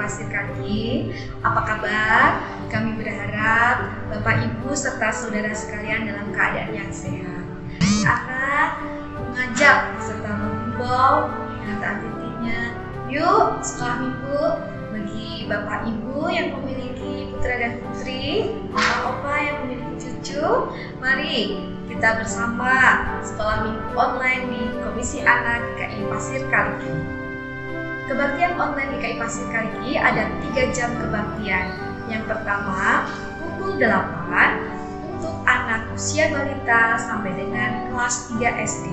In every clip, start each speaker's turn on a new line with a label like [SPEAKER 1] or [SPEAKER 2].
[SPEAKER 1] Pasir Kaliki. Apa kabar? Kami berharap Bapak Ibu serta saudara sekalian dalam keadaan yang sehat. Akan mengajak serta menghimbau dengan taat titiknya. Yuk, sekolah minggu bagi Bapak Ibu yang memiliki putra dan putri, opa-opa yang memiliki cucu, mari kita bersama sekolah minggu online di Komisi Anak GKI Pasir Kaliki. Kebaktian online GKI Pasir Kaliki ada 3 jam kebaktian. Yang pertama, pukul 8 untuk anak usia balita sampai dengan kelas 3 SD.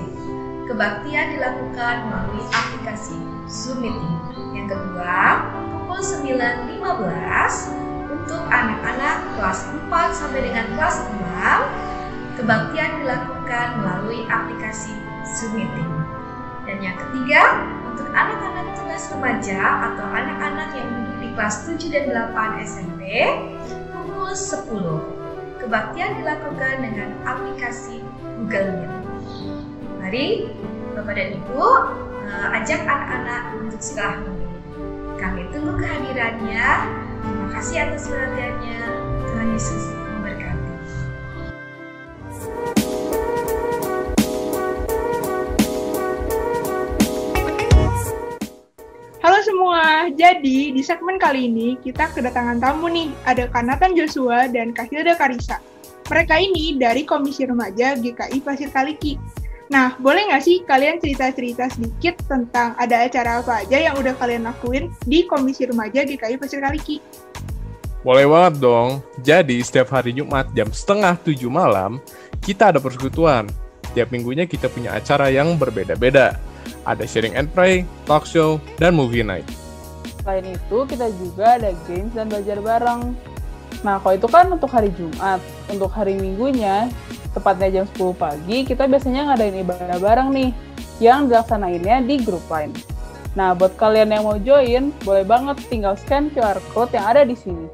[SPEAKER 1] Kebaktian dilakukan melalui aplikasi Zoom Meeting. Yang kedua, pukul 9.15 untuk anak-anak kelas 4 sampai dengan kelas 6. Kebaktian dilakukan melalui aplikasi Zoom Meeting. Dan yang ketiga, untuk anak-anak kelas remaja atau anak-anak yang duduk di kelas 7 dan 8 SMP, pukul 10. Kebaktian dilakukan dengan aplikasi Google Meet. Mari Bapak dan Ibu ajak anak-anak untuk sekolah minggu. Kami tunggu kehadirannya. Terima kasih atas perhatiannya. Tuhan Yesus memberkati.
[SPEAKER 2] Halo semua, jadi di segmen kali ini kita kedatangan tamu nih, ada Kak Nathan Joshua dan Kak Hilda Karissa. Mereka ini dari Komisi Remaja GKI Pasir Kaliki. Nah, boleh nggak sih kalian cerita-cerita sedikit tentang ada acara apa aja yang udah kalian lakuin di Komisi Remaja GKI Pasir Kaliki?
[SPEAKER 3] Boleh banget dong. Jadi, setiap hari Jumat jam 6:30 malam, kita ada persekutuan. Tiap minggunya kita punya acara yang berbeda-beda. Ada sharing and pray, talk show, dan movie night.
[SPEAKER 4] Selain itu, kita juga ada games dan belajar bareng. Nah, kalau itu kan untuk hari Jumat. Untuk hari Minggunya, tepatnya jam 10 pagi, kita biasanya ngadain ibadah bareng nih, yang dilaksanainnya di grup Line. Nah, buat kalian yang mau join, boleh banget tinggal scan QR Code yang ada di sini.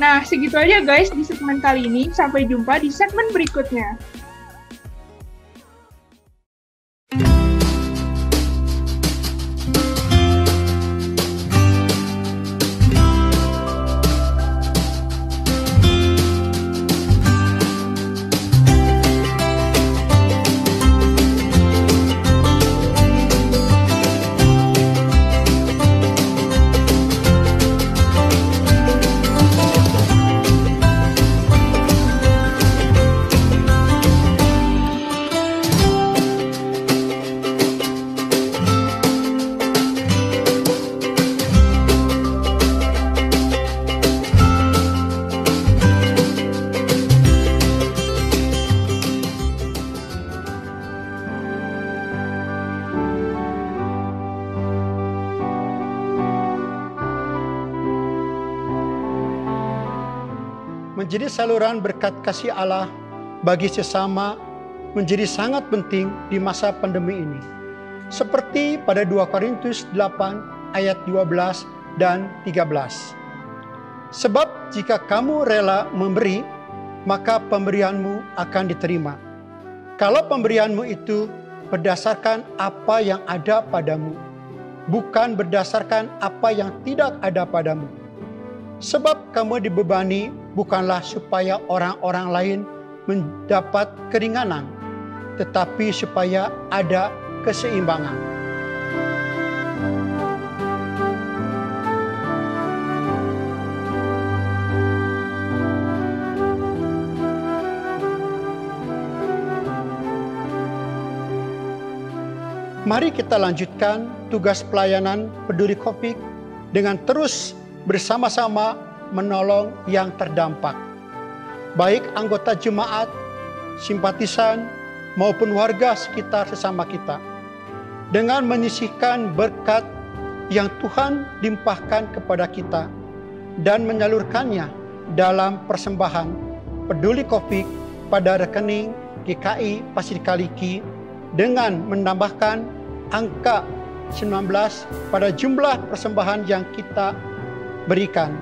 [SPEAKER 2] Nah, segitu aja guys di segmen kali ini. Sampai jumpa di segmen berikutnya.
[SPEAKER 5] Menjadi saluran berkat kasih Allah bagi sesama menjadi sangat penting di masa pandemi ini. Seperti pada 2 Korintus 8 ayat 12 dan 13. Sebab jika kamu rela memberi, maka pemberianmu akan diterima. Kalau pemberianmu itu berdasarkan apa yang ada padamu, bukan berdasarkan apa yang tidak ada padamu. Sebab kamu dibebani bukanlah supaya orang-orang lain mendapat keringanan, tetapi supaya ada keseimbangan. Mari kita lanjutkan tugas pelayanan peduli COVID dengan terus bersama-sama menolong yang terdampak, baik anggota jemaat, simpatisan, maupun warga sekitar sesama kita, dengan menyisihkan berkat yang Tuhan limpahkan kepada kita dan menyalurkannya dalam persembahan peduli COVID pada rekening GKI Pasir Kaliki dengan menambahkan angka 19 pada jumlah persembahan yang kita berikan.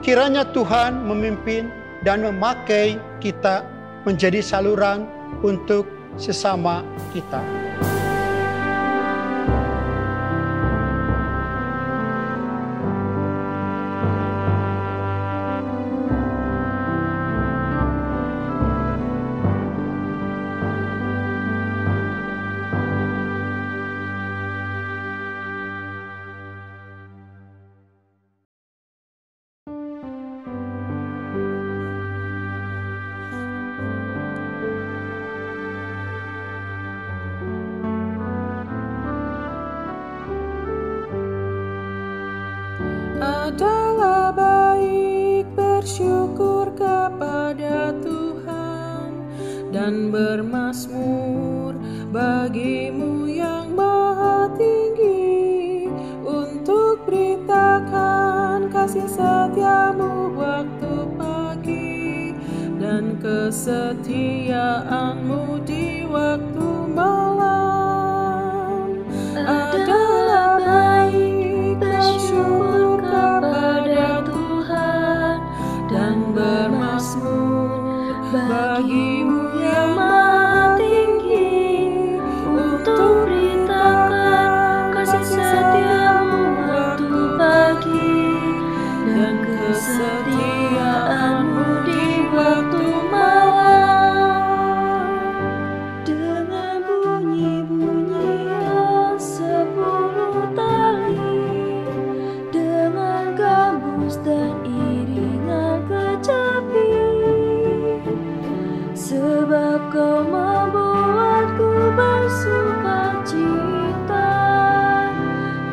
[SPEAKER 5] Kiranya Tuhan memimpin dan memakai kita menjadi saluran untuk sesama kita.
[SPEAKER 6] bermazmur bagimu yang maha tinggi, untuk beritakan kasih setiamu waktu pagi, dan kesetiaanmu di waktu malam. Adalah baik bersyukur kepada Tuhan dan bermazmur bagimu yang maha tinggi, untuk beritakan kasih setiamu waktu pagi, dan kesetiaanmu di waktu malam. Dengan bunyi-bunyian 10 tali, dengan gambus dan iringan kecapi, sebab kau membuatku bersukacita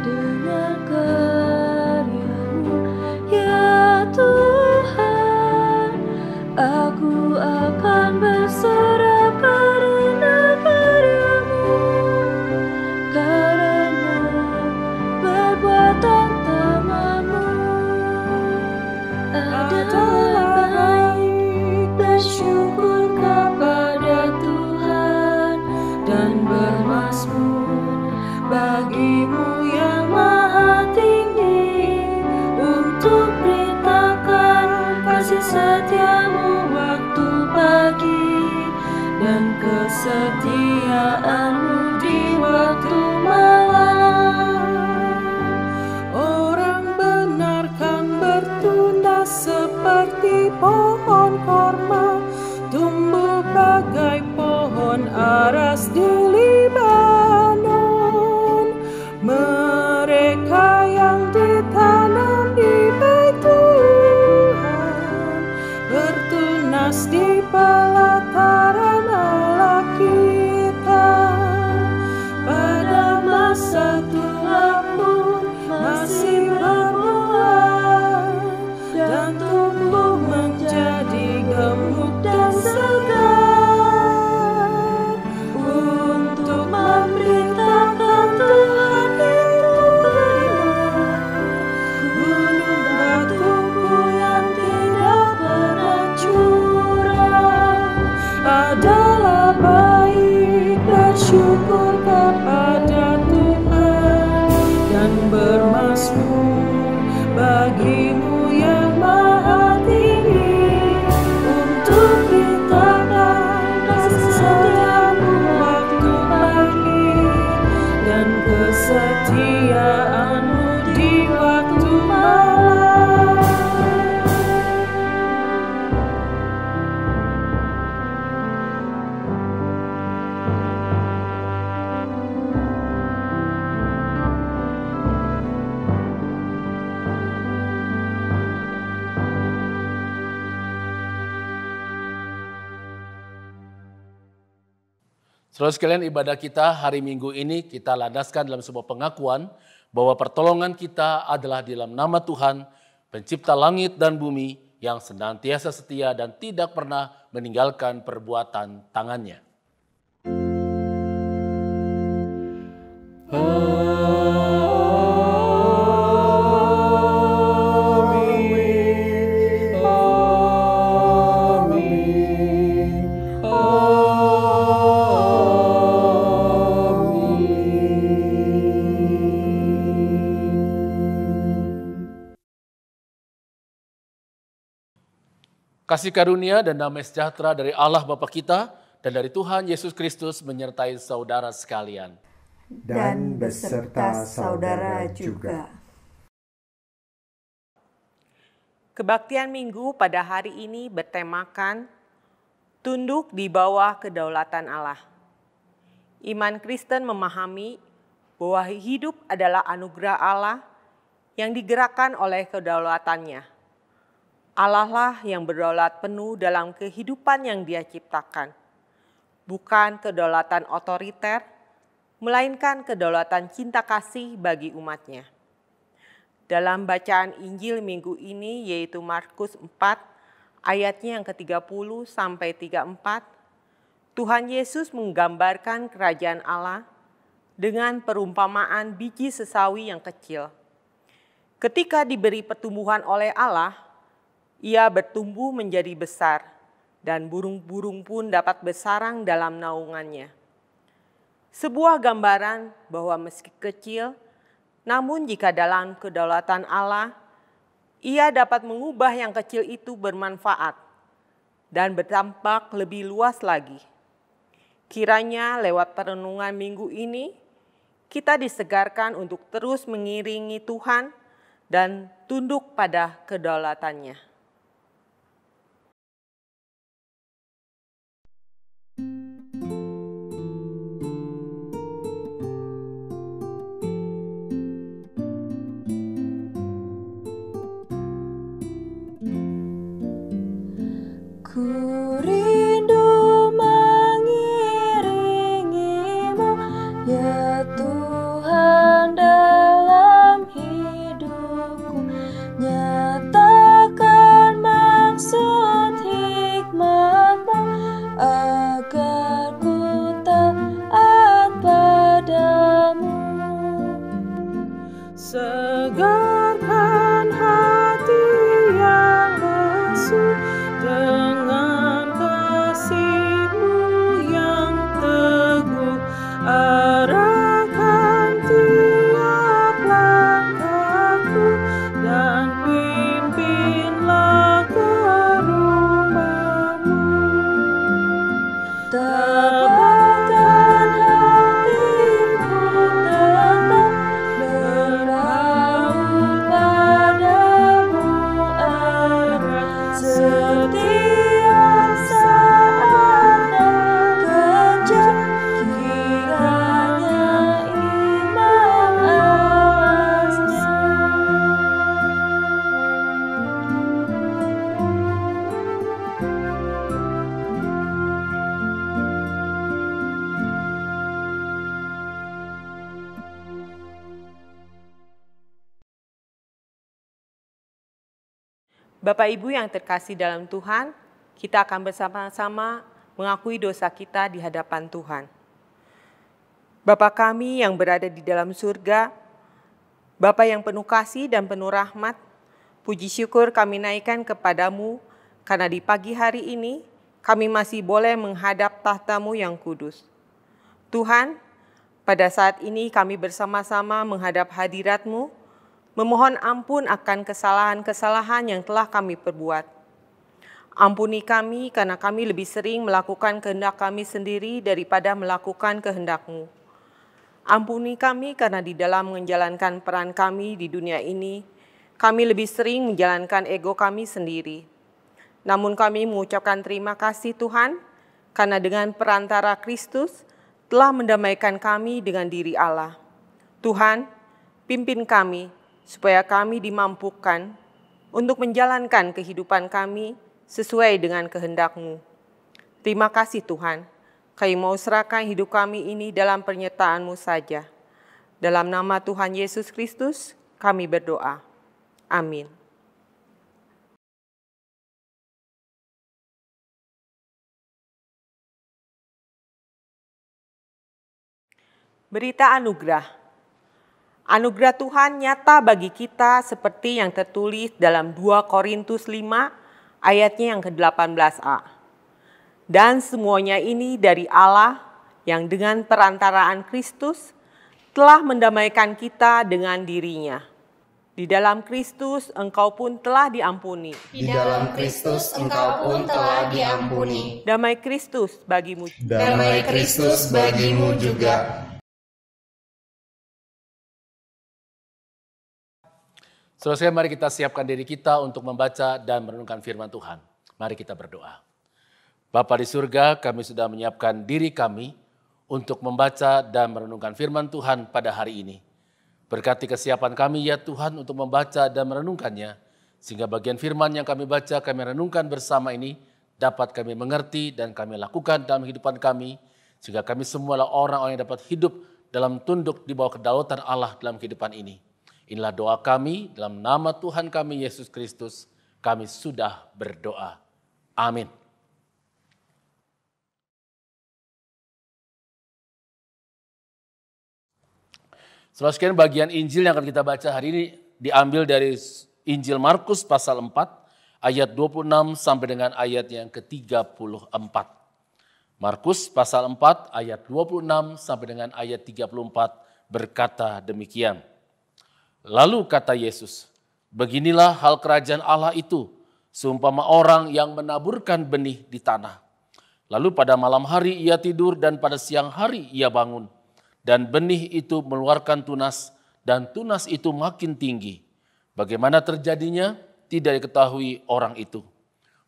[SPEAKER 6] dengan karya-Mu, ya Tuhan. Aku akan bersorak karena karya-Mu, karena perbuatan tangan-Mu. Adalah baik bersyukur kepada Tuhan dan bermazmur bagimu yang maha tinggi, untuk beritakan kasih setiamu waktu pagi, dan kesetiaanmu di waktu malam. Orang benar kan bertunas seperti pohon korma, tumbuh bagai pohon aras di Libanon. Mereka yang ditanam di bait Tuhan, bertunas di pelataran Allah kita. Pada masa tua pun masih berbuah, dan tumbuh menjadi gemuk dan segar, untuk memberitakan Tuhan itu benar. Gunung batuku yang tidak pernah curang, adalah baik bersyukur kepada Tuhan dan bermazmur bagimu yang maha tinggi, untuk beritakan kasih setiamu waktu pagi, dan kesetiaanmu di waktu malam.
[SPEAKER 7] Saudara sekalian, ibadah kita hari Minggu ini kita landaskan dalam sebuah pengakuan bahwa pertolongan kita adalah di dalam nama Tuhan, pencipta langit dan bumi, yang senantiasa setia dan tidak pernah meninggalkan perbuatan tangannya. Kasih karunia dan damai sejahtera dari Allah Bapa kita dan dari Tuhan Yesus Kristus menyertai saudara sekalian.
[SPEAKER 8] Dan beserta saudara juga.
[SPEAKER 9] Kebaktian Minggu pada hari ini bertemakan tunduk di bawah kedaulatan Allah. Iman Kristen memahami bahwa hidup adalah anugerah Allah yang digerakkan oleh kedaulatannya. Allah lah yang berdaulat penuh dalam kehidupan yang Dia ciptakan. Bukan kedaulatan otoriter, melainkan kedaulatan cinta kasih bagi umatnya. Dalam bacaan Injil minggu ini yaitu Markus 4 ayatnya yang ke-30 sampai 34, Tuhan Yesus menggambarkan kerajaan Allah dengan perumpamaan biji sesawi yang kecil. Ketika diberi pertumbuhan oleh Allah, ia bertumbuh menjadi besar, dan burung-burung pun dapat bersarang dalam naungannya. Sebuah gambaran bahwa meski kecil, namun jika dalam kedaulatan Allah, ia dapat mengubah yang kecil itu bermanfaat dan berdampak lebih luas lagi. Kiranya lewat perenungan minggu ini, kita disegarkan untuk terus mengiringi Tuhan dan tunduk pada kedaulatannya.
[SPEAKER 6] Ku rindu mengiringimu, ya Tuhan dalam hidupku. Nyatakan maksud hikmat-Mu agar ku taat padamu. Segarkan hati yang lesu dengan kasih-Mu yang teguh, arahkan tiap langkahku dan pimpinlah ke rumah-Mu. Tabahkan hatiku tetap berpaut padamu arah setiap saat dan kejam, kiranya iman alasnya.
[SPEAKER 9] Bapak Ibu yang terkasih dalam Tuhan, kita akan bersama-sama mengakui dosa kita di hadapan Tuhan. Bapa kami yang berada di dalam surga, Bapa yang penuh kasih dan penuh rahmat, puji syukur kami naikkan kepadamu karena di pagi hari ini kami masih boleh menghadap tahta-Mu yang kudus. Tuhan, pada saat ini kami bersama-sama menghadap hadirat-Mu, memohon ampun akan kesalahan-kesalahan yang telah kami perbuat. Ampuni kami karena kami lebih sering melakukan kehendak kami sendiri daripada melakukan kehendak-Mu. Ampuni kami karena di dalam menjalankan peran kami di dunia ini, kami lebih sering menjalankan ego kami sendiri. Namun kami mengucapkan terima kasih Tuhan, karena dengan perantara Kristus telah mendamaikan kami dengan diri Allah. Tuhan, pimpin kami, supaya kami dimampukan untuk menjalankan kehidupan kami sesuai dengan kehendak-Mu. Terima kasih Tuhan, kami mau serahkan hidup kami ini dalam penyertaan-Mu saja. Dalam nama Tuhan Yesus Kristus, kami berdoa. Amin. Berita anugerah. Anugerah Tuhan nyata bagi kita seperti yang tertulis dalam 2 Korintus 5 ayatnya yang ke-18a. Dan semuanya ini dari Allah yang dengan perantaraan Kristus telah mendamaikan kita dengan diri-Nya. Di dalam Kristus engkau pun telah diampuni.
[SPEAKER 10] Di dalam Kristus engkau pun telah diampuni.
[SPEAKER 9] Damai Kristus bagimu.
[SPEAKER 10] Damai Kristus bagimu juga.
[SPEAKER 7] Saudara, mari kita siapkan diri kita untuk membaca dan merenungkan firman Tuhan. Mari kita berdoa. Bapa di surga, kami sudah menyiapkan diri kami untuk membaca dan merenungkan firman Tuhan pada hari ini. Berkati kesiapan kami ya Tuhan untuk membaca dan merenungkannya, sehingga bagian firman yang kami baca, kami renungkan bersama ini, dapat kami mengerti dan kami lakukan dalam kehidupan kami, sehingga kami semualah orang-orang yang dapat hidup dalam tunduk di bawah kedaulatan Allah dalam kehidupan ini. Inilah doa kami, dalam nama Tuhan kami Yesus Kristus, kami sudah berdoa. Amin. Saudara sekalian, bagian Injil yang akan kita baca hari ini diambil dari Injil Markus pasal 4 ayat 26 sampai dengan ayat yang ke-34. Markus pasal 4 ayat 26 sampai dengan ayat 34 berkata demikian. Lalu kata Yesus, beginilah hal kerajaan Allah itu, seumpama orang yang menaburkan benih di tanah. Lalu pada malam hari ia tidur dan pada siang hari ia bangun. Dan benih itu mengeluarkan tunas dan tunas itu makin tinggi. Bagaimana terjadinya? Tidak diketahui orang itu.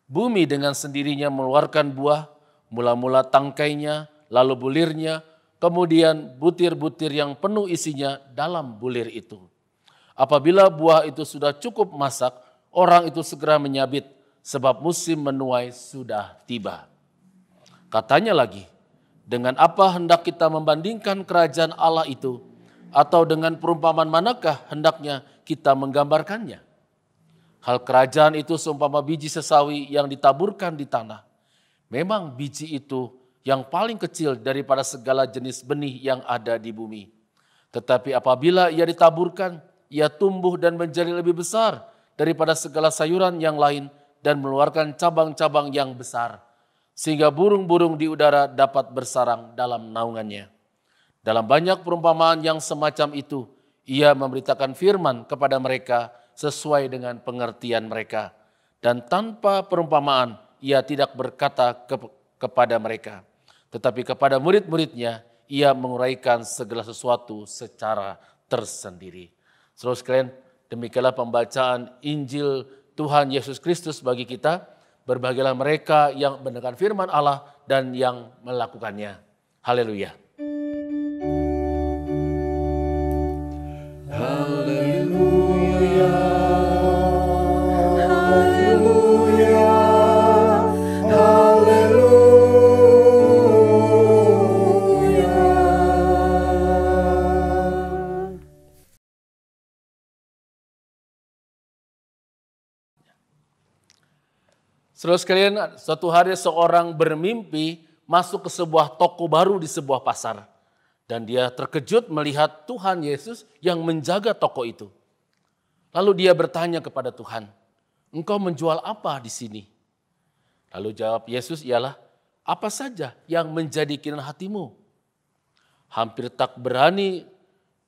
[SPEAKER 7] Bumi dengan sendirinya mengeluarkan buah, mula-mula tangkainya, lalu bulirnya, kemudian butir-butir yang penuh isinya dalam bulir itu. Apabila buah itu sudah cukup masak, orang itu segera menyabit, sebab musim menuai sudah tiba. Katanya lagi, dengan apa hendak kita membandingkan kerajaan Allah itu, atau dengan perumpamaan manakah hendaknya kita menggambarkannya? Hal kerajaan itu seumpama biji sesawi yang ditaburkan di tanah. Memang biji itu yang paling kecil daripada segala jenis benih yang ada di bumi. Tetapi apabila ia ditaburkan, ia tumbuh dan menjadi lebih besar daripada segala sayuran yang lain dan mengeluarkan cabang-cabang yang besar, sehingga burung-burung di udara dapat bersarang dalam naungannya. Dalam banyak perumpamaan yang semacam itu, ia memberitakan firman kepada mereka sesuai dengan pengertian mereka. Dan tanpa perumpamaan, ia tidak berkata kepada mereka. Tetapi kepada murid-muridnya, ia menguraikan segala sesuatu secara tersendiri. Saudara sekalian, demikianlah pembacaan Injil Tuhan Yesus Kristus bagi kita. Berbahagialah mereka yang mendengarkan firman Allah dan yang melakukannya. Haleluya.
[SPEAKER 6] Haleluya. Haleluya.
[SPEAKER 7] Saudara sekalian, suatu hari seorang bermimpi masuk ke sebuah toko baru di sebuah pasar. Dan dia terkejut melihat Tuhan Yesus yang menjaga toko itu. Lalu dia bertanya kepada Tuhan, engkau menjual apa di sini? Lalu jawab Yesus ialah, apa saja yang menjadi keinginan hatimu? Hampir tak berani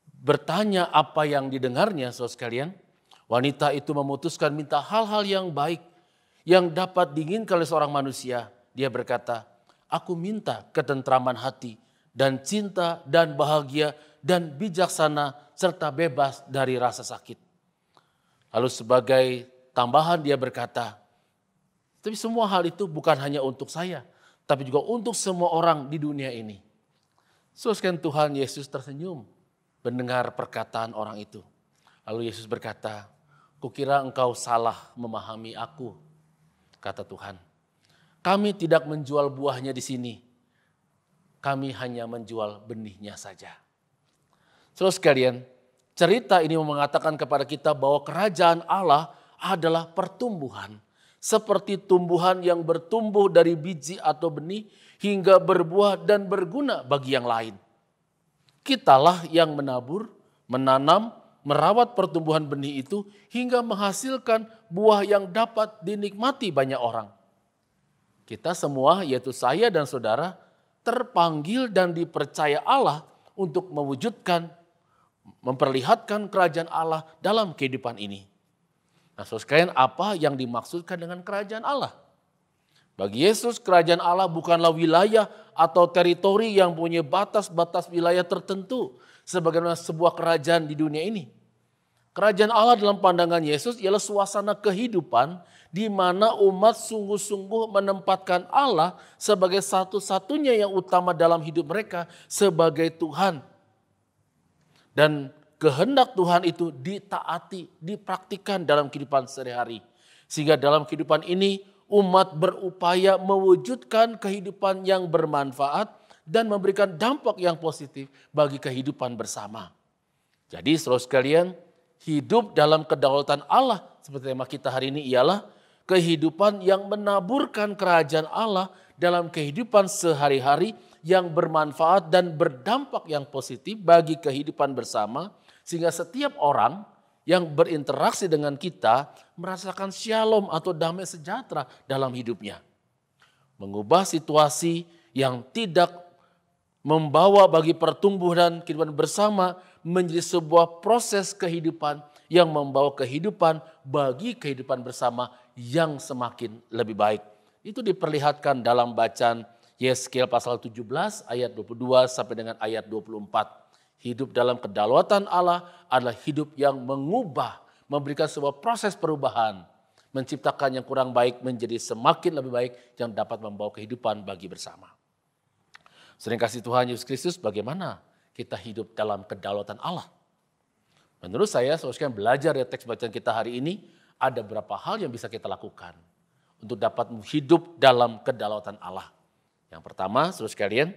[SPEAKER 7] bertanya apa yang didengarnya, saudara sekalian. Wanita itu memutuskan minta hal-hal yang baik yang dapat diinginkan oleh seorang manusia. Dia berkata, aku minta ketentraman hati dan cinta dan bahagia dan bijaksana serta bebas dari rasa sakit. Lalu sebagai tambahan dia berkata, tapi semua hal itu bukan hanya untuk saya, tapi juga untuk semua orang di dunia ini. Saudara, Tuhan Yesus tersenyum mendengar perkataan orang itu. Lalu Yesus berkata, kukira engkau salah memahami aku, kata Tuhan. Kami tidak menjual buahnya di sini. Kami hanya menjual benihnya saja. Saudara sekalian, cerita ini mengatakan kepada kita bahwa kerajaan Allah adalah pertumbuhan. Seperti tumbuhan yang bertumbuh dari biji atau benih hingga berbuah dan berguna bagi yang lain. Kitalah yang menabur, menanam, merawat pertumbuhan benih itu hingga menghasilkan buah yang dapat dinikmati banyak orang. Kita semua, yaitu saya dan saudara, terpanggil dan dipercaya Allah untuk mewujudkan, memperlihatkan kerajaan Allah dalam kehidupan ini. Nah, saudara sekalian, apa yang dimaksudkan dengan kerajaan Allah? Bagi Yesus, kerajaan Allah bukanlah wilayah atau teritori yang punya batas-batas wilayah tertentu sebagaimana sebuah kerajaan di dunia ini. Kerajaan Allah dalam pandangan Yesus ialah suasana kehidupan di mana umat sungguh-sungguh menempatkan Allah sebagai satu-satunya yang utama dalam hidup mereka sebagai Tuhan. Dan kehendak Tuhan itu ditaati, dipraktikkan dalam kehidupan sehari-hari. Sehingga dalam kehidupan ini umat berupaya mewujudkan kehidupan yang bermanfaat dan memberikan dampak yang positif bagi kehidupan bersama. Jadi saudara sekalian, hidup dalam kedaulatan Allah seperti tema kita hari ini ialah kehidupan yang menaburkan kerajaan Allah dalam kehidupan sehari-hari yang bermanfaat dan berdampak yang positif bagi kehidupan bersama, sehingga setiap orang yang berinteraksi dengan kita merasakan shalom atau damai sejahtera dalam hidupnya. Mengubah situasi yang tidak membawa bagi pertumbuhan kehidupan bersama menjadi sebuah proses kehidupan yang membawa kehidupan bagi kehidupan bersama yang semakin lebih baik. Itu diperlihatkan dalam bacaan Yeskiel pasal 17 ayat 22 sampai dengan ayat 24. Hidup dalam kedaulatan Allah adalah hidup yang mengubah, memberikan sebuah proses perubahan, menciptakan yang kurang baik menjadi semakin lebih baik yang dapat membawa kehidupan bagi bersama. Sering kasih Tuhan Yesus Kristus, bagaimana kita hidup dalam kedaulatan Allah? Menurut saya, saudara sekalian, belajar dari teks bacaan kita hari ini, ada beberapa hal yang bisa kita lakukan untuk dapat hidup dalam kedaulatan Allah. Yang pertama, saudara sekalian,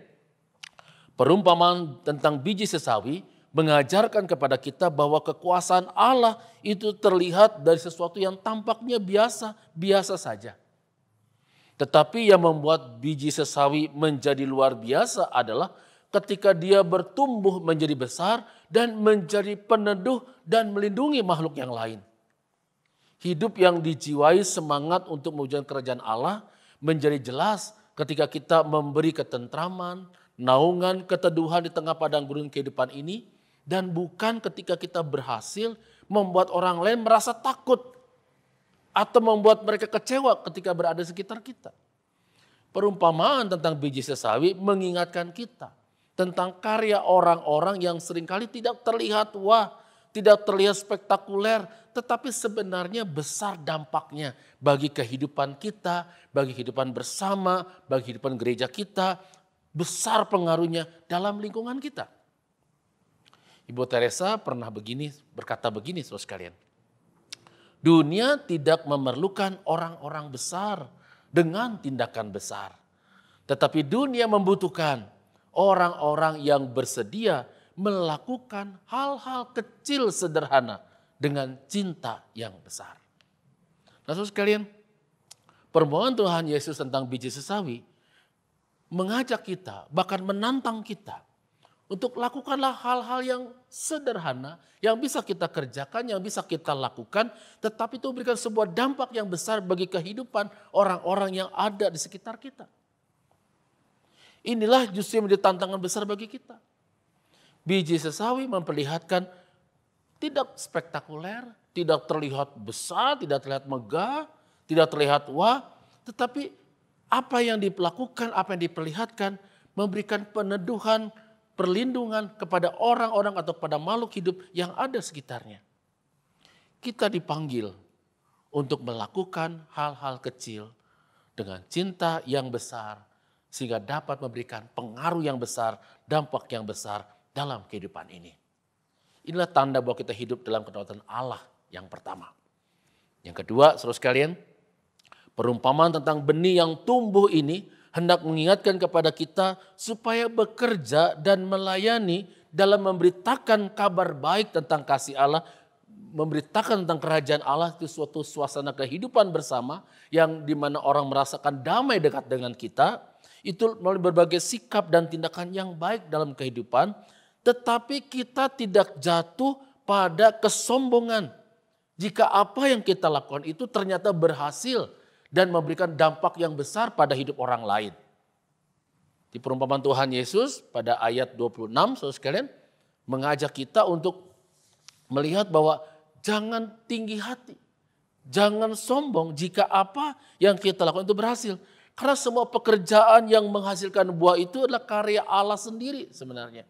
[SPEAKER 7] perumpamaan tentang biji sesawi mengajarkan kepada kita bahwa kekuasaan Allah itu terlihat dari sesuatu yang tampaknya biasa saja. Tetapi yang membuat biji sesawi menjadi luar biasa adalah ketika dia bertumbuh menjadi besar dan menjadi peneduh dan melindungi makhluk yang lain. Hidup yang dijiwai semangat untuk mewujudkan kerajaan Allah menjadi jelas ketika kita memberi ketentraman, naungan, keteduhan di tengah padang gurun kehidupan ini, dan bukan ketika kita berhasil membuat orang lain merasa takut atau membuat mereka kecewa ketika berada di sekitar kita. Perumpamaan tentang biji sesawi mengingatkan kita tentang karya orang-orang yang seringkali tidak terlihat tidak terlihat spektakuler, tetapi sebenarnya besar dampaknya bagi kehidupan kita, bagi kehidupan bersama, bagi kehidupan gereja kita, besar pengaruhnya dalam lingkungan kita. Ibu Teresa pernah berkata begini, saudara sekalian. Dunia tidak memerlukan orang-orang besar dengan tindakan besar. Tetapi dunia membutuhkan orang-orang yang bersedia melakukan hal-hal kecil sederhana dengan cinta yang besar. Nah, saudara sekalian, permohonan Tuhan Yesus tentang biji sesawi mengajak kita, bahkan menantang kita untuk lakukanlah hal-hal yang sederhana, yang bisa kita kerjakan, yang bisa kita lakukan, tetapi itu memberikan sebuah dampak yang besar bagi kehidupan orang-orang yang ada di sekitar kita. Inilah justru yang menjadi tantangan besar bagi kita. Biji sesawi memperlihatkan tidak spektakuler, tidak terlihat besar, tidak terlihat megah, tidak terlihat wah, tetapi apa yang dilakukan, apa yang diperlihatkan memberikan peneduhan, perlindungan kepada orang-orang atau pada makhluk hidup yang ada sekitarnya. Kita dipanggil untuk melakukan hal-hal kecil dengan cinta yang besar sehingga dapat memberikan pengaruh yang besar, dampak yang besar dalam kehidupan ini. Inilah tanda bahwa kita hidup dalam kedaulatan Allah yang pertama. Yang kedua, saudara sekalian, perumpamaan tentang benih yang tumbuh ini hendak mengingatkan kepada kita supaya bekerja dan melayani dalam memberitakan kabar baik tentang kasih Allah, memberitakan tentang kerajaan Allah itu suatu suasana kehidupan bersama yang dimana orang merasakan damai dekat dengan kita, itu melalui berbagai sikap dan tindakan yang baik dalam kehidupan, tetapi kita tidak jatuh pada kesombongan. Jika apa yang kita lakukan itu ternyata berhasil dan memberikan dampak yang besar pada hidup orang lain. Di perumpamaan Tuhan Yesus pada ayat 26, saudara sekalian, mengajak kita untuk melihat bahwa jangan tinggi hati, jangan sombong jika apa yang kita lakukan itu berhasil. Karena semua pekerjaan yang menghasilkan buah itu adalah karya Allah sendiri sebenarnya.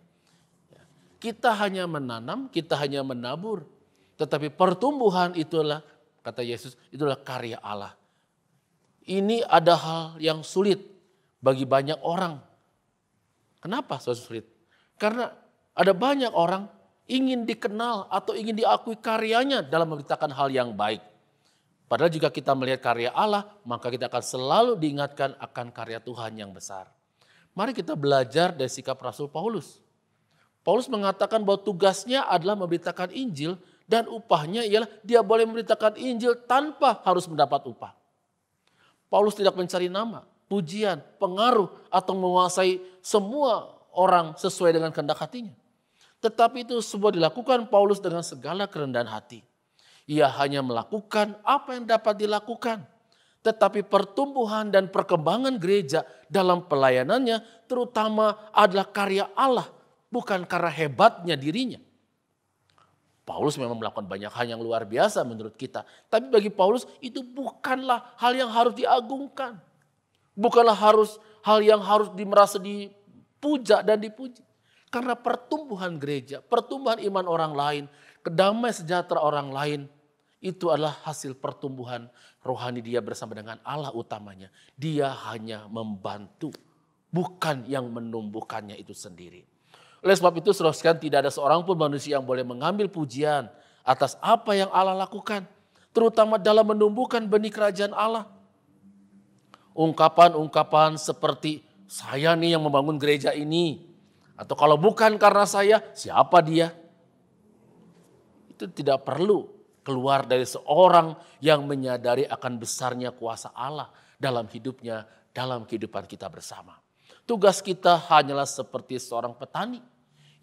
[SPEAKER 7] Kita hanya menanam, kita hanya menabur, tetapi pertumbuhan itulah, kata Yesus, itulah karya Allah. Ini ada hal yang sulit bagi banyak orang. Kenapa sulit? Karena ada banyak orang ingin dikenal atau ingin diakui karyanya dalam memberitakan hal yang baik. Padahal jika kita melihat karya Allah, maka kita akan selalu diingatkan akan karya Tuhan yang besar. Mari kita belajar dari sikap Rasul Paulus. Paulus mengatakan bahwa tugasnya adalah memberitakan Injil dan upahnya ialah dia boleh memberitakan Injil tanpa harus mendapat upah. Paulus tidak mencari nama. pujian, pengaruh, atau menguasai semua orang sesuai dengan kehendak hatinya. Tetapi itu semua dilakukan Paulus dengan segala kerendahan hati. Ia hanya melakukan apa yang dapat dilakukan. Tetapi pertumbuhan dan perkembangan gereja dalam pelayanannya terutama adalah karya Allah, bukan karena hebatnya dirinya. Paulus memang melakukan banyak hal yang luar biasa menurut kita. Tapi bagi Paulus itu bukanlah hal yang harus diagungkan. Bukanlah hal yang harus merasa dipuja dan dipuji. Karena pertumbuhan gereja, pertumbuhan iman orang lain, kedamaian sejahtera orang lain, itu adalah hasil pertumbuhan rohani dia bersama dengan Allah utamanya. Dia hanya membantu, bukan yang menumbuhkannya itu sendiri. Oleh sebab itu saudara sekalian, tidak ada seorang pun manusia yang boleh mengambil pujian atas apa yang Allah lakukan. Terutama dalam menumbuhkan benih kerajaan Allah. Ungkapan-ungkapan seperti saya nih yang membangun gereja ini. Atau kalau bukan karena saya, siapa dia? Itu tidak perlu keluar dari seorang yang menyadari akan besarnya kuasa Allah dalam hidupnya, dalam kehidupan kita bersama. Tugas kita hanyalah seperti seorang petani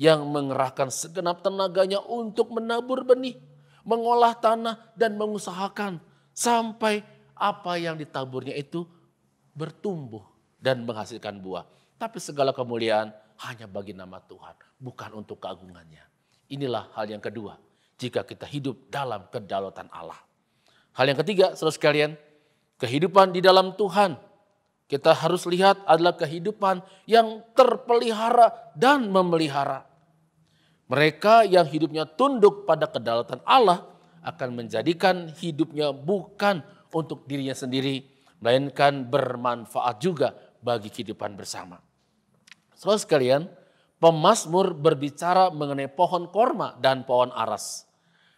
[SPEAKER 7] yang mengerahkan segenap tenaganya untuk menabur benih, mengolah tanah dan mengusahakan sampai apa yang ditaburnya itu bertumbuh dan menghasilkan buah. Tapi segala kemuliaan hanya bagi nama Tuhan, bukan untuk keagungannya. Inilah hal yang kedua, jika kita hidup dalam kedaulatan Allah. Hal yang ketiga, saudara sekalian, kehidupan di dalam Tuhan. Kita harus lihat adalah kehidupan yang terpelihara dan memelihara. Mereka yang hidupnya tunduk pada kedaulatan Allah akan menjadikan hidupnya bukan untuk dirinya sendiri, melainkan bermanfaat juga bagi kehidupan bersama. Saudara sekalian, pemazmur berbicara mengenai pohon korma dan pohon aras.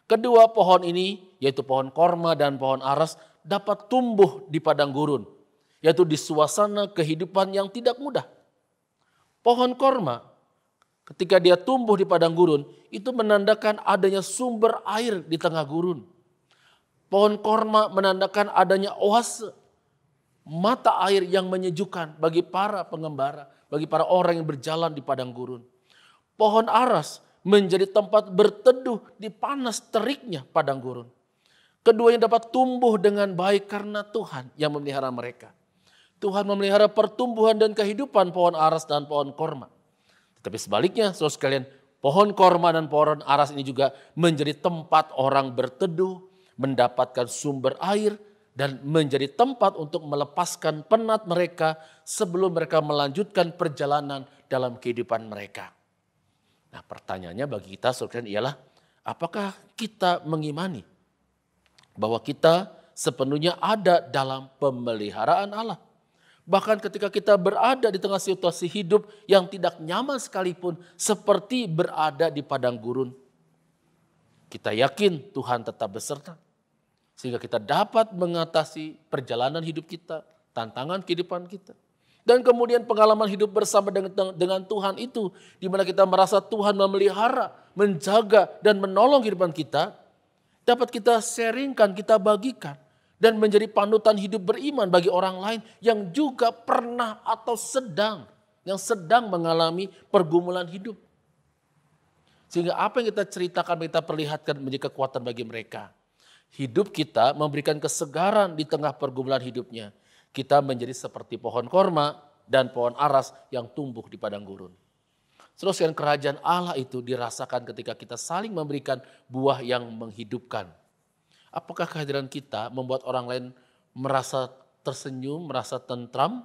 [SPEAKER 7] Kedua pohon ini, yaitu pohon korma dan pohon aras, dapat tumbuh di padang gurun, yaitu di suasana kehidupan yang tidak mudah. Pohon korma, ketika dia tumbuh di padang gurun, itu menandakan adanya sumber air di tengah gurun. Pohon korma menandakan adanya oase, mata air yang menyejukkan bagi para pengembara, bagi para orang yang berjalan di padang gurun. Pohon aras menjadi tempat berteduh di panas teriknya padang gurun. Keduanya dapat tumbuh dengan baik karena Tuhan yang memelihara mereka. Tuhan memelihara pertumbuhan dan kehidupan pohon aras dan pohon korma. Tetapi sebaliknya, saudara sekalian, pohon korma dan pohon aras ini juga menjadi tempat orang berteduh, mendapatkan sumber air, dan menjadi tempat untuk melepaskan penat mereka sebelum mereka melanjutkan perjalanan dalam kehidupan mereka. Nah, pertanyaannya bagi kita saudara ialah, apakah kita mengimani bahwa kita sepenuhnya ada dalam pemeliharaan Allah? Bahkan ketika kita berada di tengah situasi hidup yang tidak nyaman sekalipun, seperti berada di padang gurun, kita yakin Tuhan tetap beserta. Sehingga kita dapat mengatasi perjalanan hidup kita, tantangan kehidupan kita. Dan kemudian pengalaman hidup bersama dengan Tuhan itu, di mana kita merasa Tuhan memelihara, menjaga, dan menolong kehidupan kita, dapat kita sharingkan, kita bagikan, dan menjadi panutan hidup beriman bagi orang lain yang juga pernah atau sedang mengalami pergumulan hidup. Sehingga apa yang kita ceritakan, kita perlihatkan menjadi kekuatan bagi mereka. Hidup kita memberikan kesegaran di tengah pergumulan hidupnya. Kita menjadi seperti pohon korma dan pohon aras yang tumbuh di padang gurun. Terus yang kerajaan Allah itu dirasakan ketika kita saling memberikan buah yang menghidupkan. Apakah kehadiran kita membuat orang lain merasa tersenyum, merasa tentram,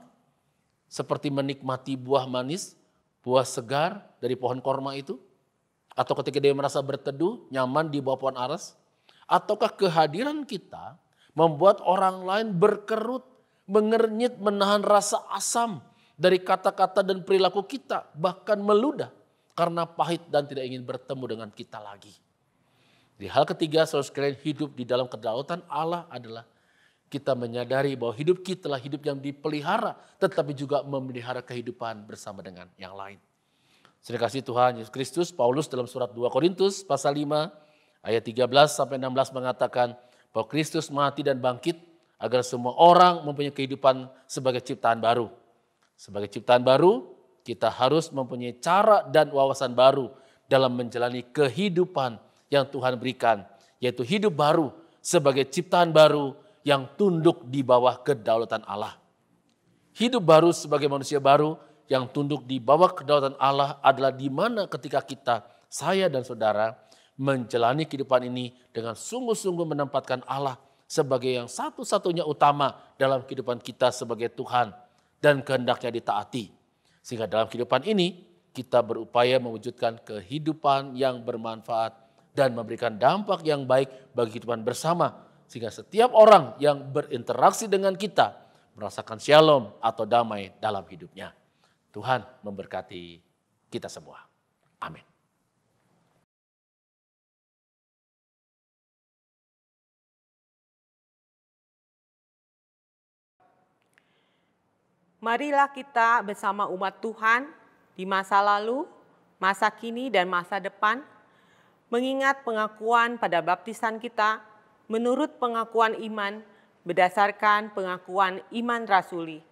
[SPEAKER 7] seperti menikmati buah manis, buah segar dari pohon korma itu? Atau ketika dia merasa berteduh, nyaman di bawah pohon aras? Ataukah kehadiran kita membuat orang lain berkerut, mengernyit, menahan rasa asam dari kata-kata dan perilaku kita, bahkan meludah karena pahit dan tidak ingin bertemu dengan kita lagi. Di hal ketiga, saudara sekalian, hidup di dalam kedaulatan Allah adalah kita menyadari bahwa hidup kita adalah hidup yang dipelihara, tetapi juga memelihara kehidupan bersama dengan yang lain. Terima kasih Tuhan Yesus Kristus. Paulus dalam surat 2 Korintus pasal 5 ayat 13 sampai 16 mengatakan bahwa Kristus mati dan bangkit agar semua orang mempunyai kehidupan sebagai ciptaan baru. Sebagai ciptaan baru, kita harus mempunyai cara dan wawasan baru dalam menjalani kehidupan yang Tuhan berikan, yaitu hidup baru sebagai ciptaan baru yang tunduk di bawah kedaulatan Allah. Hidup baru sebagai manusia baru yang tunduk di bawah kedaulatan Allah adalah di mana ketika kita, saya dan saudara, menjalani kehidupan ini dengan sungguh-sungguh menempatkan Allah sebagai yang satu-satunya utama dalam kehidupan kita sebagai Tuhan dan kehendaknya ditaati. Sehingga dalam kehidupan ini kita berupaya mewujudkan kehidupan yang bermanfaat dan memberikan dampak yang baik bagi kehidupan bersama. Sehingga setiap orang yang berinteraksi dengan kita merasakan shalom atau damai dalam hidupnya. Tuhan memberkati kita semua. Amin.
[SPEAKER 9] Marilah kita bersama umat Tuhan di masa lalu, masa kini, dan masa depan, mengingat pengakuan pada baptisan kita menurut pengakuan iman berdasarkan pengakuan iman rasuli.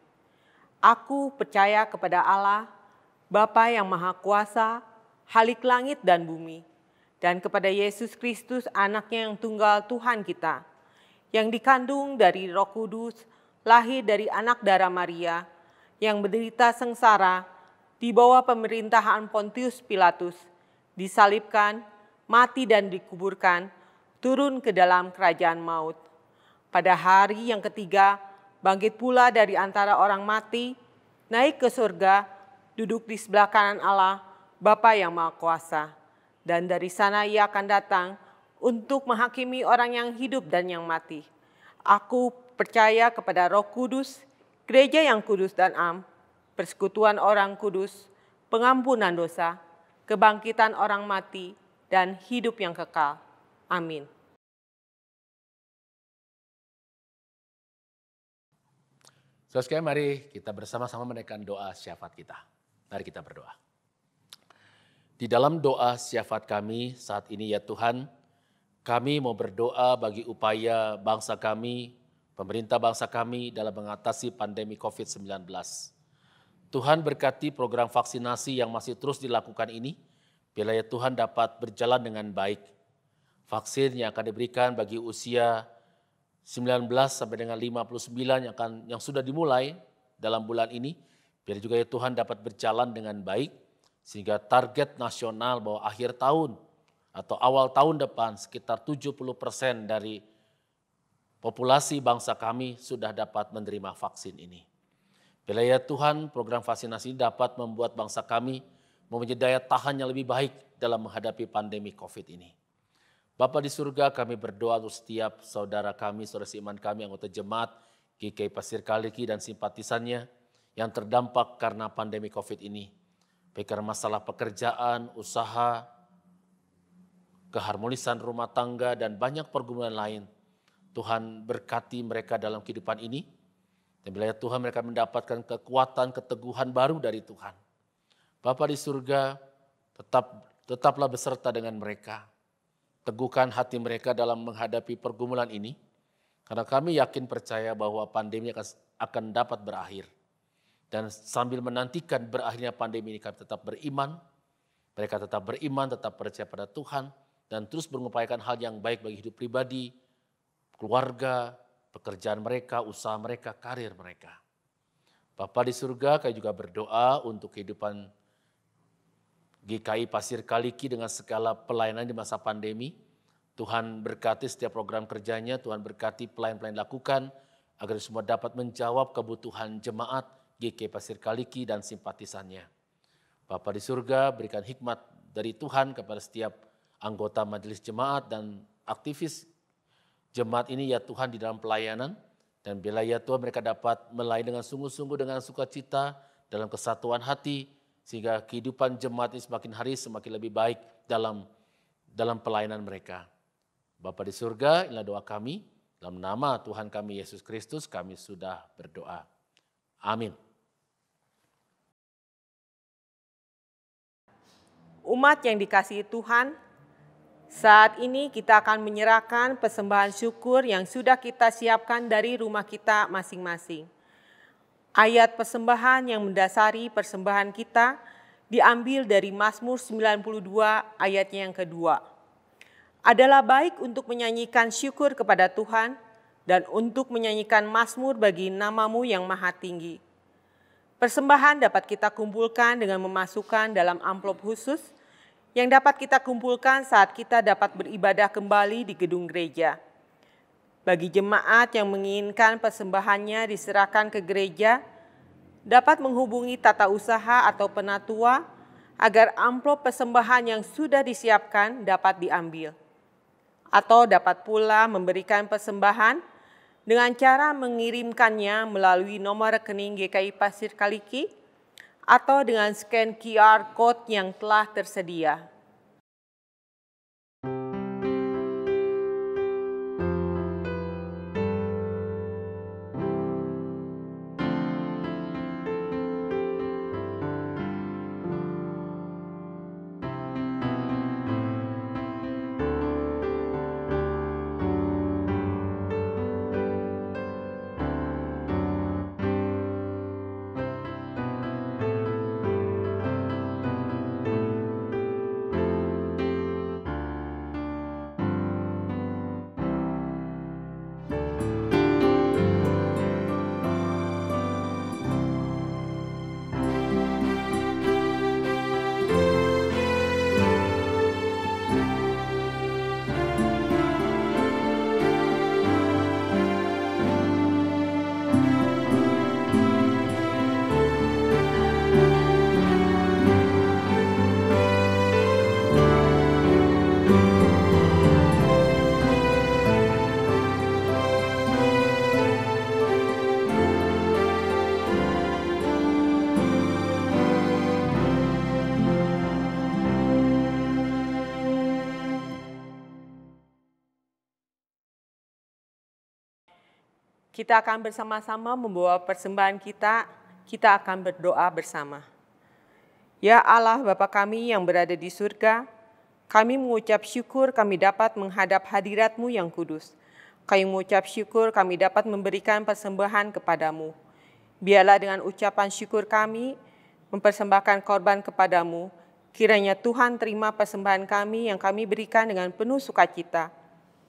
[SPEAKER 9] Aku percaya kepada Allah, Bapa yang Maha Kuasa, Halik langit dan bumi, dan kepada Yesus Kristus anaknya yang tunggal Tuhan kita, yang dikandung dari Roh Kudus, lahir dari anak darah Maria, yang menderita sengsara di bawah pemerintahan Pontius Pilatus, disalibkan, mati dan dikuburkan, turun ke dalam kerajaan maut. Pada hari yang ketiga, bangkit pula dari antara orang mati, naik ke surga, duduk di sebelah kanan Allah, Bapa yang Maha Kuasa. Dan dari sana ia akan datang untuk menghakimi orang yang hidup dan yang mati. Aku percaya kepada Roh Kudus, gereja yang kudus dan am, persekutuan orang kudus, pengampunan dosa, kebangkitan orang mati, dan hidup yang kekal. Amin.
[SPEAKER 7] Saudara sekalian, mari kita bersama-sama menaikkan doa syafaat kita. Mari kita berdoa. Di dalam doa syafaat kami saat ini ya Tuhan, kami mau berdoa bagi upaya bangsa kami, pemerintah bangsa kami dalam mengatasi pandemi COVID-19. Tuhan berkati program vaksinasi yang masih terus dilakukan ini, bila ya Tuhan dapat berjalan dengan baik. Vaksin yang akan diberikan bagi usia 19 sampai dengan 59 yang sudah dimulai dalam bulan ini, biar juga ya Tuhan dapat berjalan dengan baik, sehingga target nasional bahwa akhir tahun atau awal tahun depan sekitar 70% dari populasi bangsa kami sudah dapat menerima vaksin ini. Bila ya Tuhan program vaksinasi ini dapat membuat bangsa kami mempunyai daya tahan yang lebih baik dalam menghadapi pandemi COVID ini. Bapa di surga, kami berdoa untuk setiap saudara kami, saudara seiman kami, anggota jemaat GKI Pasir Kaliki dan simpatisannya yang terdampak karena pandemi COVID ini. Baik karena masalah pekerjaan, usaha, keharmonisan rumah tangga, dan banyak pergumulan lain. Tuhan berkati mereka dalam kehidupan ini. Dan bila ya Tuhan mereka mendapatkan kekuatan, keteguhan baru dari Tuhan. Bapa di surga, tetaplah beserta dengan mereka. Teguhkan hati mereka dalam menghadapi pergumulan ini. Karena kami yakin percaya bahwa pandemi akan dapat berakhir. Dan sambil menantikan berakhirnya pandemi ini kami tetap beriman. Mereka tetap beriman, tetap percaya pada Tuhan. Dan terus mengupayakan hal yang baik bagi hidup pribadi, keluarga, pekerjaan mereka, usaha mereka, karir mereka. Bapa di surga, kami juga berdoa untuk kehidupan GKI Pasir Kaliki dengan segala pelayanan di masa pandemi. Tuhan berkati setiap program kerjanya, Tuhan berkati pelayan-pelayan lakukan, agar semua dapat menjawab kebutuhan jemaat GKI Pasir Kaliki dan simpatisannya. Bapa di surga, berikan hikmat dari Tuhan kepada setiap anggota majelis jemaat dan aktivis jemaat ini ya Tuhan di dalam pelayanan. Dan bila ya Tuhan mereka dapat melayani dengan sungguh-sungguh dengan sukacita dalam kesatuan hati, sehingga kehidupan jemaat ini semakin hari semakin lebih baik dalam pelayanan mereka. Bapa di surga, inilah doa kami. Dalam nama Tuhan kami Yesus Kristus kami sudah berdoa. Amin.
[SPEAKER 9] Umat yang dikasihi Tuhan, Saat ini kita akan menyerahkan persembahan syukur yang sudah kita siapkan dari rumah kita masing-masing. Ayat persembahan yang mendasari persembahan kita diambil dari Mazmur 92 ayatnya yang kedua. Adalah baik untuk menyanyikan syukur kepada Tuhan dan untuk menyanyikan mazmur bagi nama-Mu yang maha tinggi. Persembahan dapat kita kumpulkan dengan memasukkan dalam amplop khusus yang dapat kita kumpulkan saat kita dapat beribadah kembali di gedung gereja. Bagi jemaat yang menginginkan persembahannya diserahkan ke gereja, dapat menghubungi tata usaha atau penatua agar amplop persembahan yang sudah disiapkan dapat diambil. Atau dapat pula memberikan persembahan dengan cara mengirimkannya melalui nomor rekening GKI Pasir Kaliki atau dengan scan QR Code yang telah tersedia. Kita akan bersama-sama membawa persembahan kita akan berdoa bersama. Ya Allah Bapa kami yang berada di surga, kami mengucap syukur kami dapat menghadap hadirat-Mu yang kudus. Kami mengucap syukur kami dapat memberikan persembahan kepadamu. Biarlah dengan ucapan syukur kami mempersembahkan korban kepadamu, kiranya Tuhan terima persembahan kami yang kami berikan dengan penuh sukacita.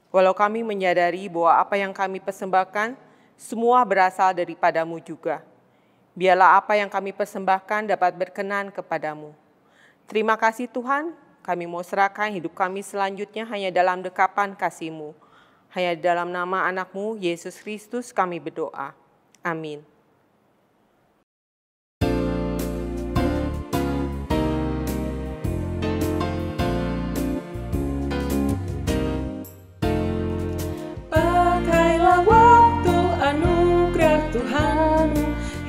[SPEAKER 9] Walau kami menyadari bahwa apa yang kami persembahkan semua berasal daripadamu juga. Biarlah apa yang kami persembahkan dapat berkenan kepadamu. Terima kasih Tuhan, kami mau serahkan hidup kami selanjutnya hanya dalam dekapan kasih-Mu. Hanya dalam nama anak-Mu, Yesus Kristus kami berdoa. Amin.
[SPEAKER 11] Pakailah waktu anugerah Tuhan,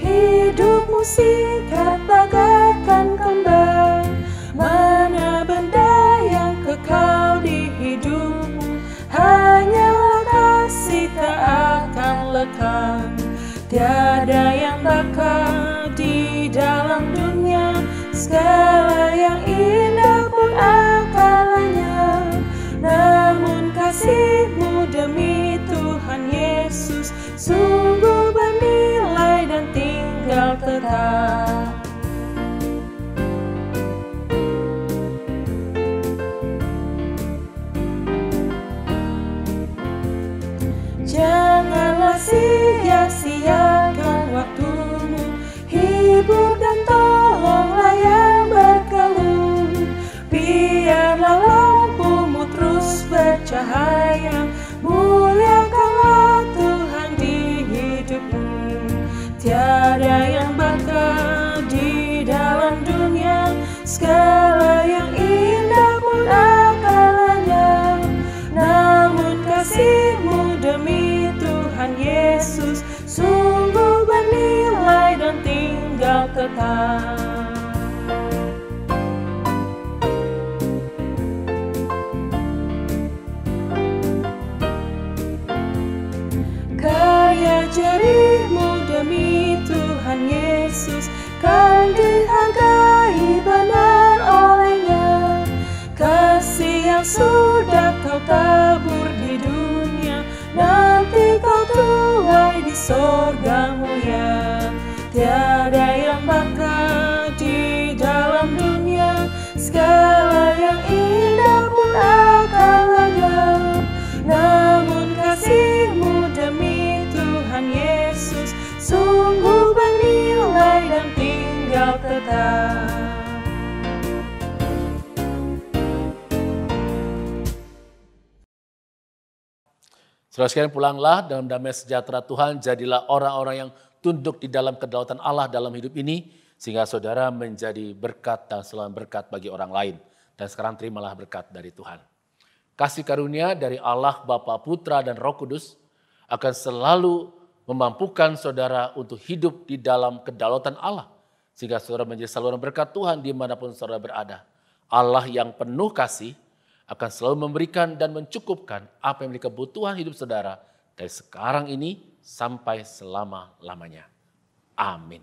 [SPEAKER 11] hidupmu singkat bagaikan kembang. Mana benda yang kekal di hidupmu, hanyalah kasih tak akan lekang. Tiada yang bakal di dalam dunia, segala yang indah pun akalanya. Namun kasih-Mu demi Tuhan Yesus sungguh bernilai dan tinggal tetap. Janganlah sia-siakan waktumu, hibur dan tolonglah yang berkeluh. Biarlah lampumu terus bercahaya, muliakanlah Tuhan di hidupmu. Tiada yang bakal di dalam dunia, segala yang indah pun akalanya. Namun kasih-Mu demi Tuhan Yesus sungguh bernilai dan tinggal tetap. Karya jari-Mu demi Tuhan Yesus kan dihargai benar olehnya. Kasih yang sudah kau tabur di dunia, nanti kau tuai di sorgamu ya. Tiada yang bakal di dalam dunia, segala yang indah pun akan lenyap. Namun kasih-Mu demi Tuhan Yesus sungguh bernilai dan tinggal tetap.
[SPEAKER 7] Saudara sekalian, pulanglah dalam damai sejahtera Tuhan, jadilah orang-orang yang tunduk di dalam kedaulatan Allah dalam hidup ini, sehingga saudara menjadi berkat dan selalu berkat bagi orang lain. Dan sekarang terimalah berkat dari Tuhan. Kasih karunia dari Allah, Bapa, Putra, dan Roh Kudus akan selalu memampukan saudara untuk hidup di dalam kedaulatan Allah, sehingga saudara menjadi saluran berkat Tuhan dimanapun saudara berada. Allah yang penuh kasih akan selalu memberikan dan mencukupkan apa yang menjadi kebutuhan hidup saudara dari sekarang ini sampai selama-lamanya. Amin.